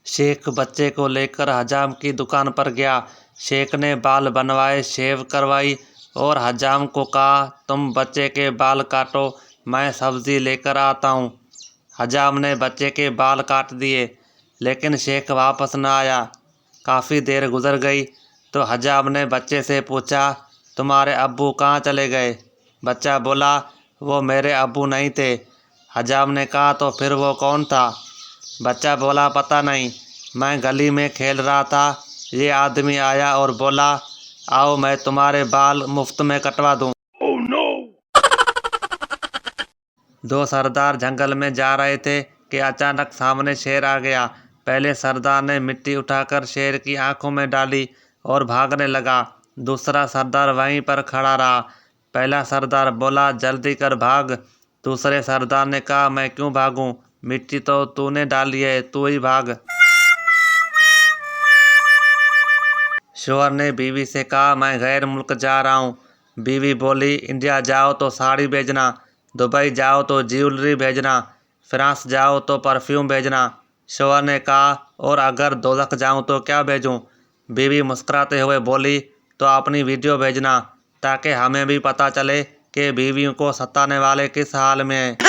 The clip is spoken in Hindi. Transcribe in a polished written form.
शेख बच्चे को लेकर हजाम की दुकान पर गया। शेख ने बाल बनवाए, शेव करवाई और हजाम को कहा, तुम बच्चे के बाल काटो, मैं सब्जी लेकर आता हूँ। हजाम ने बच्चे के बाल काट दिए, लेकिन शेख वापस न आया। काफ़ी देर गुजर गई तो हजाम ने बच्चे से पूछा, तुम्हारे अब्बू कहाँ चले गए? बच्चा बोला, वो मेरे अब्बू नहीं थे। हजाम ने कहा, तो फिर वो कौन था? बच्चा बोला, पता नहीं, मैं गली में खेल रहा था, ये आदमी आया और बोला, आओ मैं तुम्हारे बाल मुफ्त में कटवा दूं। Oh no! दो सरदार जंगल में जा रहे थे कि अचानक सामने शेर आ गया। पहले सरदार ने मिट्टी उठाकर शेर की आंखों में डाली और भागने लगा। दूसरा सरदार वहीं पर खड़ा रहा। पहला सरदार बोला, जल्दी कर भाग। दूसरे सरदार ने कहा, मैं क्यों भागूं? मिट्टी तो तूने डाली है, तू ही भाग। शोर ने बीवी से कहा, मैं गैर मुल्क जा रहा हूँ। बीवी बोली, इंडिया जाओ तो साड़ी भेजना, दुबई जाओ तो ज्वेलरी भेजना, फ्रांस जाओ तो परफ्यूम भेजना। शोर ने कहा, और अगर दोज़ख जाऊँ तो क्या भेजूँ? बीवी मुस्कुराते हुए बोली, तो अपनी वीडियो भेजना, ताकि हमें भी पता चले कि बीवियों को सताने वाले किस हाल में हैं।